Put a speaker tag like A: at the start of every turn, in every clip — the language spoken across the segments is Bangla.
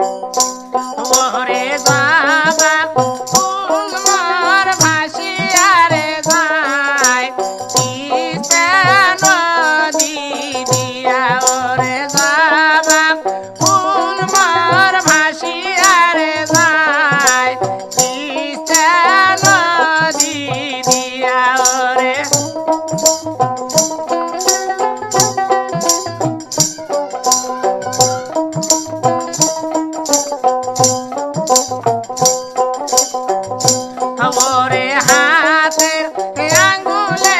A: ওরে বাবা ফুল মোর ভাসিয়া রে যায় তিস্তা নদী দিয়া। ওরে বাবা ফুল মোর ভাসিয়া রে যায় তিস্তা নদী দিয়া। ওরে ওরে হাতের আঙ্গুলে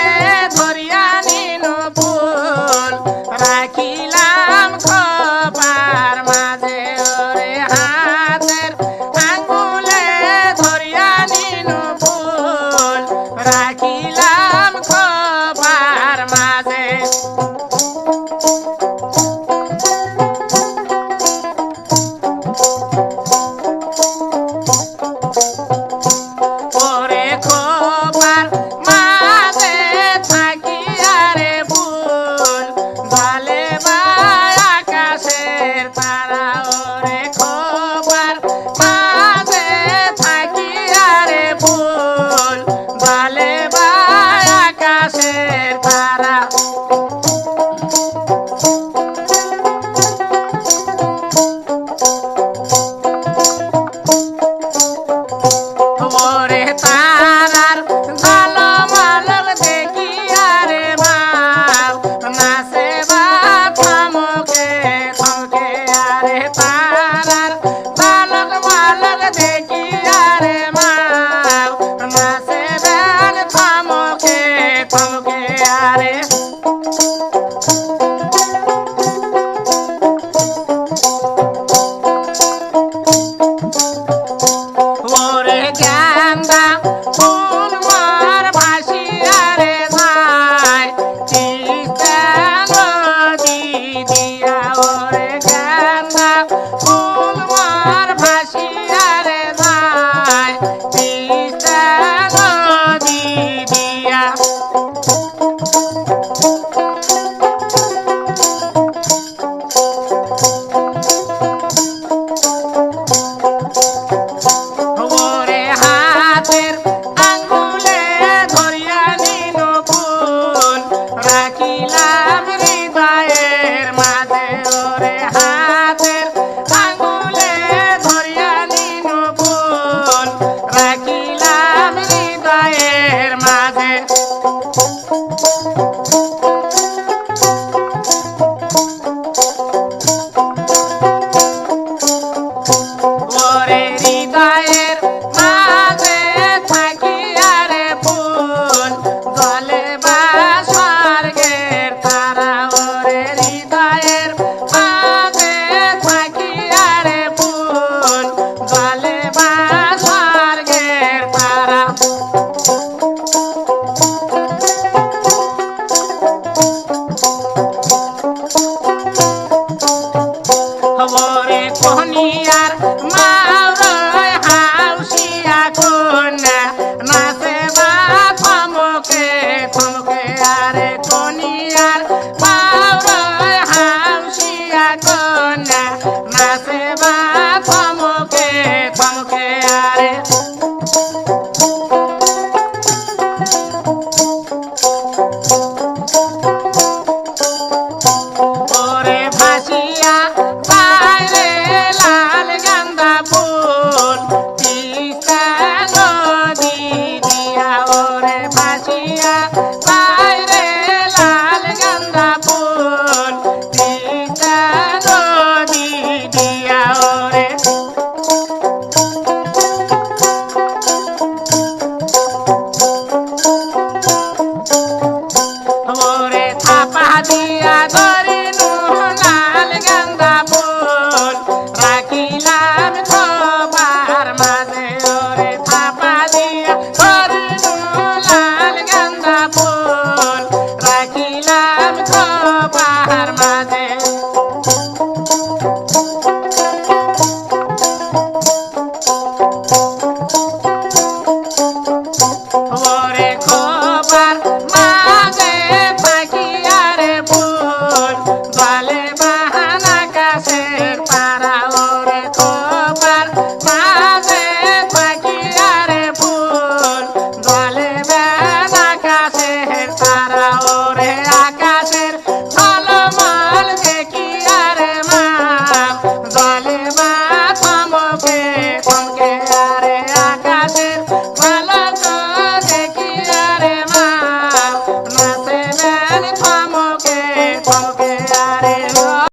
A: ধরিয়া নিনু ফুল রাখিলাম খোপার মাঝে। ওরে হাতের আঙ্গুলে ধরিয়া নিনু ফুল রাখিলাম খোপার মাঝে। ওরে খোপার মাঝে থাকিয়া রে ফুল জলে বা আকাশের তারা। ওরে খোপার মাঝে থাকিয়া রে ফুল জলে বা আকাশের তারা। ওরে তারার ঝলমল দেখিয়া রে বাপ নাচে বা থমকে থমকে। আরে তারার ঝলমল দেখিয়া রে বাপ নাচে বেন থমকে থমকে। আরে ওরে গেন্দা ফুল মোর ভাসিয়া রে যায় তিস্তা নদী দিয়া। ওরে গেন্দা ফুল মোর ভাসিয়া রে যায় তিস্তা নদী দিয়া। ওরে হাতের আঙ্গুলে ধরিয়া নিনু ফুল রাখিলাম হৃদয়ের মাঝে। ওরে হাতের আঙ্গুলে ধরিয়া নিনু ফুল রাখিলাম হৃদয়ের মাঝে। ওরে হৃদয়ের মাঝে থাকিয়া রে ফুল জলে বা স্বর্গের তারা। ওরে হৃদয়ের মাঝে থাকিয়া রে ফুল জলে বা স্বর্গের তারা। ওরে কনিয়ার মাওরয় হাউসিয়া কন্যা নাচে বা থমকে থমকে। আরে কনিয়ার মাওরয় হাউসিয়া কন্যা নাচে বা